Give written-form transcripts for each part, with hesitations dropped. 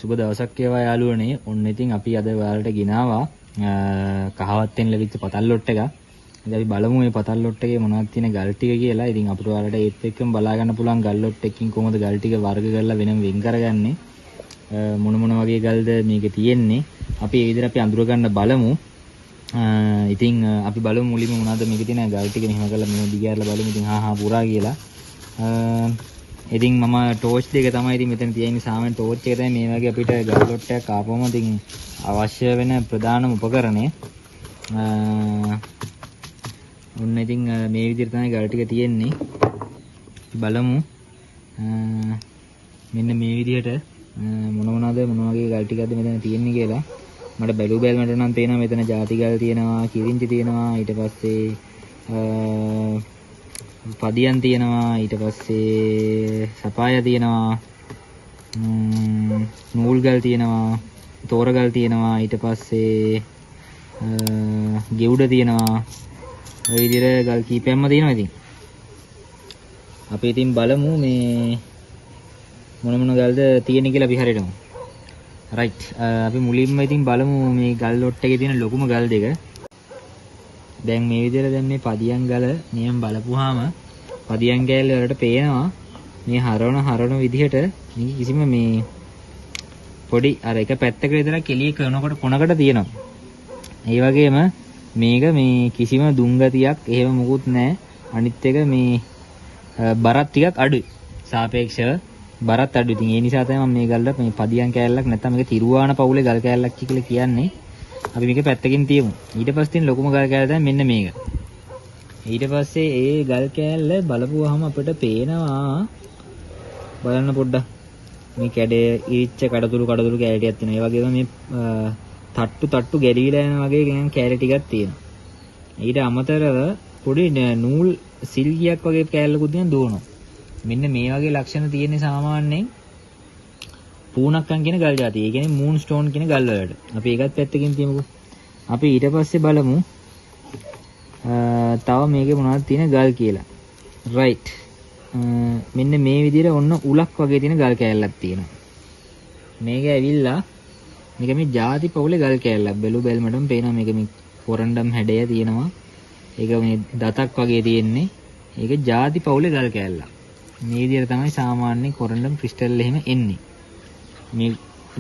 සුබ දවසක් වේවා යාළුවනේ. ඔන්න ඉතින් අපි අද ඔයාලට ගෙනාවා කහවත්තෙන් ලැබිච්ච පතල් ලොට් එක. ඉතින් අපි බලමු මේ පතල් ලොට් එකේ මොනවද තියෙන ගල් ටික කියලා. ඉතින් අපිට ඔයාලට ඒත් එක්කම බලා ගන්න පුළුවන් ගල් ලොට් එකකින් කොහොමද ගල් ටික වර්ග කරලා වෙනම වෙන් කරගන්නේ. මොන වගේ ගල්ද මේකේ තියෙන්නේ. අපි ඒ විදිහට අපි අඳුර ගන්න බලමු. ඉතින් අපි බලමු මුලින්ම මොනවද මේකේ තියෙන ගල් ටික මෙහෙම කරලා මෙහෙම දිගහැරලා බලමු. ඉතින් හා පුරා කියලා. ඉතින් මම ටෝච් දෙක තමයි ඉතින් මෙතන තියෙන්නේ. සාමාන්‍ය ටෝච් එක තමයි මේ වගේ අපිට ගල් ලොට් එකක් ආපුවම ඉතින් අවශ්‍ය වෙන ප්‍රධානම උපකරණය. ඔන්න ඉතින් මේ විදිහට තමයි ගල් ටික තියෙන්නේ. බලමු මෙන්න මේ විදිහට මොන වගේ ගල් ටිකක්ද මෙතන තියෙන්නේ කියලා. මට බැලුමට නම් තේනවා මෙතන ಜಾති ගල් තියෙනවා, කිරින්චි තියෙනවා, ඊට පස්සේ පදියන් තියෙනවා, ඊට පස්සේ සපාය තියෙනවා, නූල් ගල් තියෙනවා, තෝරගල් තියෙනවා, ඊට පස්සේ ගෙවුඩ තියෙනවා. ඔය විදිහට ගල් කීපයක්ම තියෙනවා. ඉතින් අපි ඉතින් බලමු මේ මොන ගල්ද තියෙන්නේ කියලා අපි හරියටම. රයිට්. අපි මුලින්ම ඉතින් බලමු මේ ගල් ලොට් එකේ තියෙන ලොකුම ගල් දෙක. දැන් මේ විදිහට දැන් මේ පදියන් ගල නියම් බලපුවාම පදියන් කෑල්ල වලට පේනවා මේ හරවන විදිහට මේ කිසිම මේ පොඩි අර එක පැත්තකට විතර කෙලිය කරනකොට කොනකට තියෙනවා. ඒ වගේම මේක මේ කිසිම දුම්ගතියක් එහෙම මොකුත් නැහැ. අනිත් එක මේ බරත් ටිකක් අඩුයි. සාපේක්ෂව බරත් අඩුයි. ඉතින් ඒ නිසා තමයි මම මේ ගල්ලට මේ පදියන් කෑල්ලක් නැත්නම් මේක තිරුවාන පවුලේ ගල් කෑල්ලක් කියලා කියන්නේ. අපි මේක පැත්තකින් තියමු. ඊට පස්සේ තියෙන ලොකුම ගල් කෑල්ල තමයි මෙන්න මේක. ඊට පස්සේ ඒ ගල් කෑල්ල බලපුවාම අපිට පේනවා බලන්න පොඩ්ඩක් මේ කැඩේ ඉරිච්ච කඩතුළු කෑලි ටිකක් තියෙනවා. ඒ වගේම මේ තට්ටු ගැලීලා යන වගේ කෑලි ටිකක් තියෙනවා. ඊට අමතරව පොඩි නූල් සිල්ගියක් වගේ කෑල්ලකුත් තියෙන දුවනවා. මෙන්න මේ වගේ ලක්ෂණ තියෙන්නේ සාමාන්‍යයෙන් පූනක්කන් කියන ගල් జాතිය. ඒ කියන්නේ මූන් ස්ටෝන් කියන ගල් වලට. අපි ඒකත් පැත්තකින් තියමුකෝ. අපි ඊට පස්සේ බලමු තව මේකේ මොනවද තියෙන ගල් කියලා. රයිට්. මෙන්න මේ විදිහට ඔන්න උලක් වගේ තියෙන ගල් කෑල්ලක් තියෙනවා. මේක ඇවිල්ලා මේක මේ ಜಾති පවුලේ ගල් කෑල්ලක්. බැලුමටම පේනවා මේක මේ කොරන්ඩම් හැඩය තියෙනවා. ඒක මේ දතක් වගේ තියෙන්නේ. ඒක ಜಾති පවුලේ ගල් කෑල්ලක්. මේ විදිහට තමයි සාමාන්‍ය කොරන්ඩම් ක්‍රිස්ටල් එහෙම එන්නේ. මේ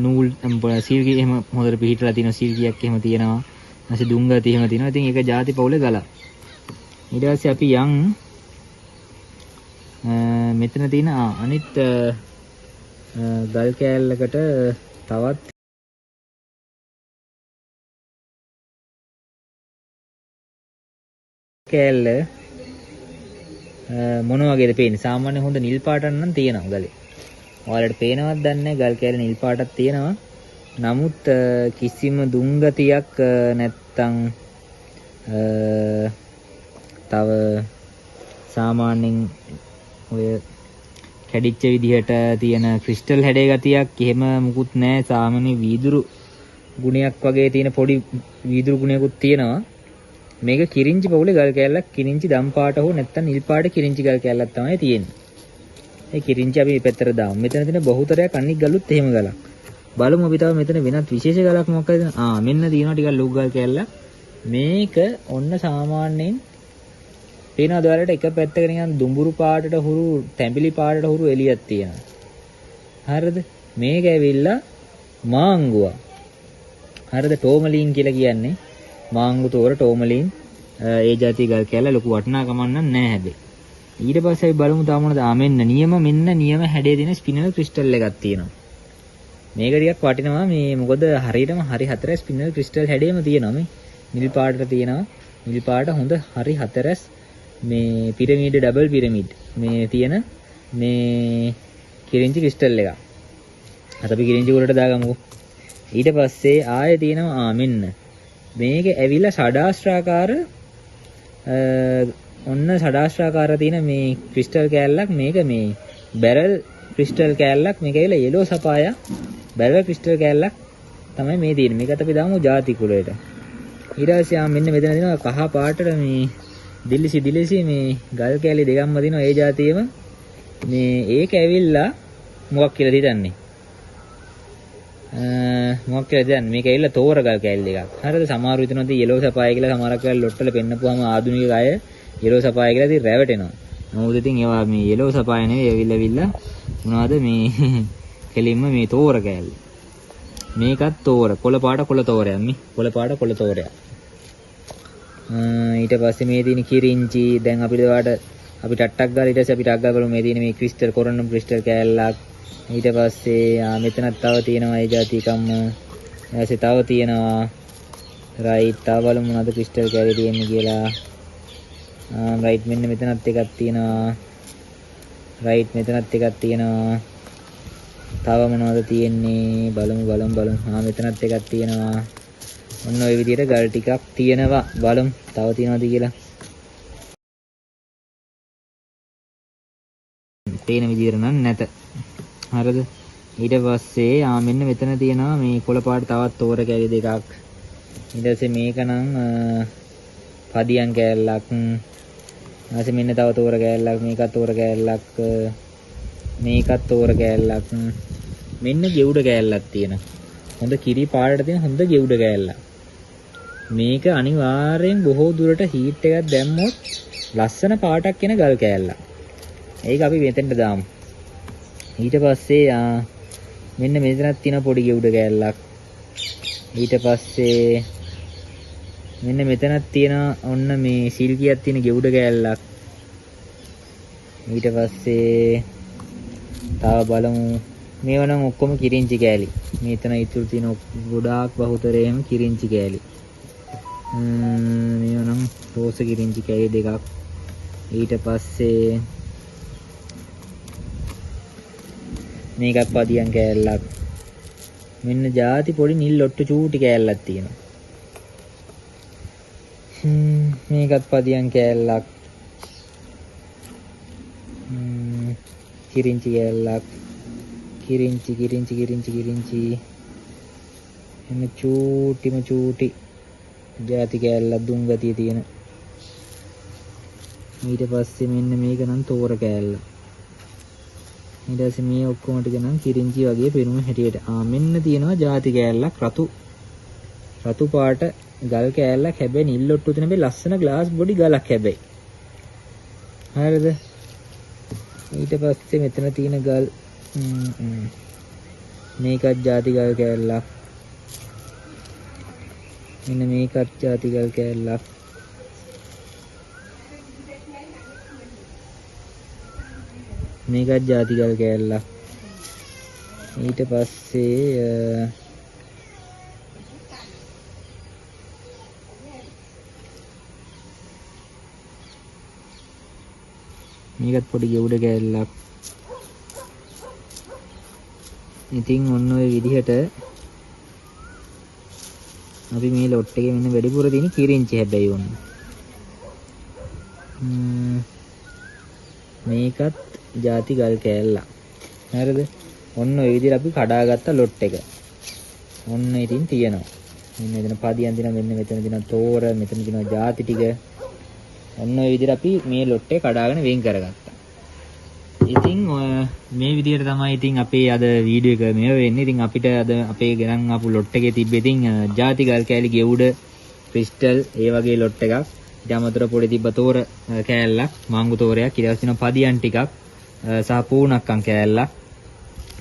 නූල් සීල්ගි එහෙම හොඳට පිහිටලා තියෙන සීල්ගියක් එහෙම තියෙනවා. නැසෙ දුම්ගති එහෙම තියෙනවා. ඉතින් ඒක ಜಾති පවුලේ ගලක්. ඊට පස්සේ අපි යන් මෙතන තියෙන අනිත් ගල් කෑල්ලකට තවත් කෑල්ල මොන වගේද පේන්නේ? සාමාන්‍ය හොඳ නිල් පාටක් නම් තියෙනවා ගලේ. ඔයාලට පේනවද දන්නේ නැහැ. ගල් කෑල්ල නිල් පාටක් තියෙනවා. නමුත් කිසිම දුම්ගතියක් නැත්තම් තව සාමාන්‍යයෙන් ඔය කැඩිච්ච විදිහට තියෙන ක්‍රිස්ටල් හැඩේ ගතියක් එහෙම මුකුත් නැහැ. සාමාන්‍ය වීදුරු ගුණයක් වගේ තියෙන පොඩි වීදුරු ගුණයකුත් තියෙනවා. මේක කිරින්චි පවුලේ ගල් කෑල්ලක්. කිරින්චි දම් පාට හෝ නැත්තම් නිල් පාට කිරින්චි ගල් කෑල්ලක් තමයි තියෙන්නේ. ඒ කිරින්චි අපි මේ පැත්තට දාමු. මෙතන තියෙන බහුතරයක් අනික් ගලුත් එහෙම ගලක්. බලමු අපි තව මෙතන වෙනත් විශේෂ ගලක් මොකක්ද? මෙන්න තියෙනවා ටිකක් ලොකු ගල් කෑල්ලක්. මේක ඔන්න සාමාන්‍යයෙන් පේනවද ඔයාලට එක පැත්තක නිකන් දුඹුරු පාටට හුරු තැඹිලි පාටට හුරු එළියක් තියෙනවා. හරිද? මේක ඇවිල්ලා මාංගුවා. හරිද? ටෝමලින් කියලා කියන්නේ. මාංගු තෝර ටෝමලින් ඒ જાතිය ගල් කෑල්ල ලොකු වටිනාකමක් නැහැ හැබැයි. ඊට පස්සේ අපි බලමු තාම මොනවද? මෙන්න නියම හැඩේ දෙන ස්පිනල් ක්‍රිස්ටල් එකක් තියෙනවා. මේක ටිකක් වටිනවා මේ මොකද හරියටම හරි හතරස් ස්පිනල් ක්‍රිස්ටල් හැඩේම තියෙනවා. මේ නිල් පාටට තියෙනවා. නිල් පාට හොඳ හරි හතරස් මේ පිරමීඩ ඩබල් පිරමීඩ් මේ තියෙන මේ කිරින්චි ක්‍රිස්ටල් එකක්. අත අපි කිරින්චි උඩට දාගමුකෝ. ඊට පස්සේ ආයෙ තියෙනවා මෙන්න මේක ඇවිල්ලා ෂඩාස්ත්‍රාකාර ඔන්න ෂඩාස්ත්‍රාකාර තියෙන මේ ක්‍රිස්ටල් කෑල්ලක්. මේක මේ බැරල් ක්‍රිස්ටල් කෑල්ලක්. මේක ඇවිල්ලා යෙලෝ සපායා බැරල් ක්‍රිස්ටල් කෑල්ලක් තමයි මේ තියෙන්නේ. මේකත් අපි දාමු ಜಾති කුලයට. ඊට පස්සේ මෙන්න මෙතන දෙනවා කහ පාටට මේ දිලිසි මේ ගල් කෑලි දෙකක්ම දිනවා. ඒ જાතියෙම මේ ඒක ඇවිල්ලා මොකක් කියලාද හිතන්නේ? මොකක් කියලාද දන්නේ? මේක ඇවිල්ලා තෝර ගල් කෑල්ල එකක්. හරිද? සමහර විදිහට යෙලෝ සපාය කියලා සමහරක් වෙලාවට ලොට්ටල පෙන්නපුවාම ආධුනික අය යෙලෝ සපාය කියලා ඉතින් රැවටෙනවා. මොකද ඉතින් ඒවා මේ යෙලෝ සපාය නෙවෙයි ඇවිල්ලා මොනවද මේ කෙලින්ම මේ තෝර කෑල්ල. මේකත් තෝර කොළ පාට කොළ තෝරයක් මේ කොළ පාට කොළ තෝරයක්. ඊට පස්සේ මේ තියෙන කිරින්චි දැන් අපිට වාට අපි ටට්ටක් ගාලා ඊට පස්සේ අපි ටක් ගාලා බලමු මේ තියෙන මේ ක්‍රිස්ටල් කොරන්නම් ක්‍රිස්ටල් කෑල්ලක්. ඊට පස්සේ මෙතනත් තව තියෙනවා ඒ જાති කම්ම. ඊපස්සේ තව තියෙනවා රයිට් තව බලමු මොනවද ක්‍රිස්ටල් කෑලි තියෙන්නේ කියලා. රයිට් මෙන්න මෙතනත් එකක් තියෙනවා. රයිට් මෙතනත් එකක් තියෙනවා. තව මොනවද තියෙන්නේ බලමු. මෙතනත් එකක් තියෙනවා. ඔන්න ඔය විදිහට ගල් ටිකක් තියෙනවා. බලමු තව තියෙනවද කියලා. තේන විදිහට නම් නැත. හරිද? ඊට පස්සේ මෙන්න මෙතන තියෙනවා මේ කොළ පාට තවත් තෝර කැලි දෙකක්. ඊට පස්සේ මේක නම් පදියම් කෑල්ලක්. ඊට මෙන්න තව තෝර කෑල්ලක්. මේකත් තෝර කෑල්ලක්. මේකත් තෝර කෑල්ලක්. මෙන්න ගෙවුඩ කෑල්ලක් තියෙනවා. හොඳ කිරි පාටට තියෙන හොඳ ගෙවුඩ කෑල්ලක්. මේක අනිවාර්යෙන් බොහෝ දුරට හීට් එකක් දැම්මොත් ලස්සන පාටක් එන ගල් කෑල්ලක්. ඒක අපි මෙතෙන්ට දාමු. ඊට පස්සේ මෙන්න මෙතනක් තියෙන පොඩි ගෙවුඩ කෑල්ලක්. ඊට පස්සේ මෙන්න මෙතනක් තියෙන ඔන්න මේ සිල්කියක් තියෙන ගෙවුඩ කෑල්ලක්. ඊට පස්සේ තව බලමු මේවා නම් ඔක්කොම කිරින්චි කෑලි. මෙතන ඉතුරු තියෙන ගොඩාක් බහුතරයම කිරින්චි කෑලි. මේවා නම් රෝස කිරින්චි කෑලි දෙකක්. ඊට පස්සේ මේකත් පදියම් කෑල්ලක්. මෙන්න ಜಾති පොඩි නිල් ලොට්ටු චූටි කෑල්ලක් තියෙනවා. මේකත් පදියම් කෑල්ලක්. කිරින්චි කෑල්ලක්. කිරින්චි. එන්න චූටි ಜಾති කෑල්ලක් දුම් ගතිය තියෙන. ඊට පස්සේ මෙන්න මේක නම් තෝර කෑල්ල. ඊට පස්සේ මේ ඔක්කොම ටික නම් කිරින්චි වගේ පෙනුම හැටියට. මෙන්න තියෙනවා ಜಾති කෑල්ලක් රතු පාට ගල් කෑල්ලක්. හැබැයි නිල් ලොට්ටු තියෙන මේ ලස්සන ග්ලාස් බොඩි ගලක් හැබැයි. හරිද? ඊට පස්සේ මෙතන තියෙන ගල් මේකත් ಜಾති ගල් කෑල්ලක්. මෙන්න මේකත් ಜಾති ගල් කෑල්ලක්. මේකත් ಜಾති ගල් කෑල්ලක්. ඊට පස්සේ මේකත් පොඩි ගෙවුඩ කෑල්ලක්. ඉතින් ඔන්න ඔය විදිහට අපි මේ ලොට් එකේ මෙන්න වැඩිපුර තියෙන කිරින්චි හැබැයි ඔන්න. මේකත් ಜಾති ගල් කෑල්ල. හරිද? ඔන්න ඔය විදිහට අපි කඩාගත්ත ලොට් එක. ඔන්න ඉතින් තියෙනවා. මෙන්න මෙතන පදියම් දින මෙන්න මෙතන දින තෝර මෙතන දින ಜಾති ටික. ඔන්න ඔය විදිහට අපි මේ ලොට් එක කඩාගෙන වෙන් කරගත්තා. ඉතින් මේ විදිහට තමයි ඉතින් අපේ අද වීඩියෝ එක මෙහෙ වෙන්නේ. ඉතින් අපිට අද අපේ ගෙනන් ආපු ලොට් එකේ තිබ්බේ ඉතින් ಜಾති ගල් කෑලි ගෙවුඩ ක්‍රිස්ටල් ඒ වගේ ලොට් එකක්. ඊට අමතරව පොඩි තිබ්බ තෝර කෑල්ලක් මාංගු තෝරයක්. ඊට පස්සේ තියෙනවා පදියම් ටිකක් සහ පූණක්කම් කෑල්ලක්.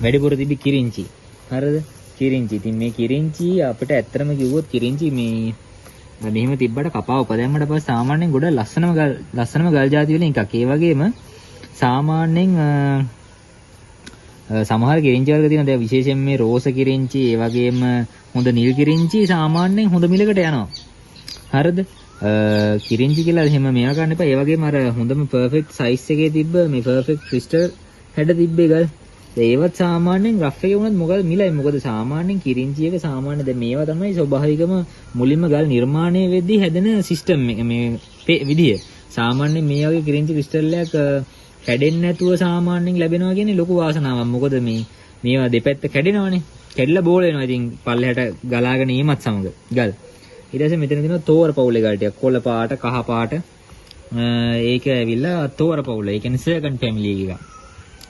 වැඩිපුර තිබි කිරින්චි. හරිද? කිරින්චි. ඉතින් මේ කිරින්චි අපිට ඇත්තටම කිව්වොත් කිරින්චි මේ මෙහෙම තිබ්බට කපා උපදැම්මට පස්සේ සාමාන්‍යයෙන් ගොඩ ලස්සනම ගල් ಜಾති වලින් එකක්. ඒ වගේම සාමාන්‍යයෙන් සමහර කිරින්චි වර්ග තියෙනවා. දැන් විශේෂයෙන් මේ රෝස කිරින්චි, ඒ වගේම හොඳ නිල් කිරින්චි සාමාන්‍යයෙන් හොඳ මිලකට යනවා. හරිද? කිරින්චි කියලා එහෙම මේවා ගන්න එපා. ඒ වගේම අර හොඳම පර්ෆෙක්ට් සයිස් එකේ තිබ්බ මේ පර්ෆෙක්ට් ක්‍රිස්ටල් හැඩ තිබ්බේ ගල්. ඒවත් සාමාන්‍යයෙන් රෆ් එකේ වුණත් මොකද මිලයි. මොකද සාමාන්‍යයෙන් කිරින්චි එක සාමාන්‍ය දැන් මේවා තමයි ස්වභාවිකම මුලින්ම ගල් නිර්මාණය වෙද්දී හැදෙන සිස්ටම් මේ විදිය. සාමාන්‍යයෙන් මේ වගේ කිරින්චි ක්‍රිස්ටල් එකක් කැඩෙන්නේ නැතුව සාමාන්‍යයෙන් ලැබෙනවා කියන්නේ ලොකු වාසනාවක්. මොකද මේවා දෙපැත්ත කැඩෙනවනේ. කැඩිලා බෝල වෙනවා. ඉතින් පල්ලෙහාට ගලාගෙන ීමත් සමග ගල්. ඊට පස්සේ මෙතන තියෙනවා තෝර පවුලේ ගල් ටික. කොළ පාට, කහ පාට. ඒක ඇවිල්ලා තෝර පවුල. ඒ කියන්නේ සර්කන් ෆැමිලි එකක්.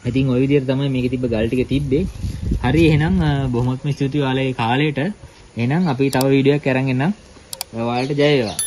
ඉතින් ওই විදිහට තමයි මේකේ තිබ්බ ගල් ටික තිබ්බේ. හරි එහෙනම් බොහොමත්ම ස්තුතියි ඔයාලගේ කාලයට. එහෙනම් අපි තව වීඩියෝ එකක් අරන් එන්නම්. ඔයාලට ජය වේවා.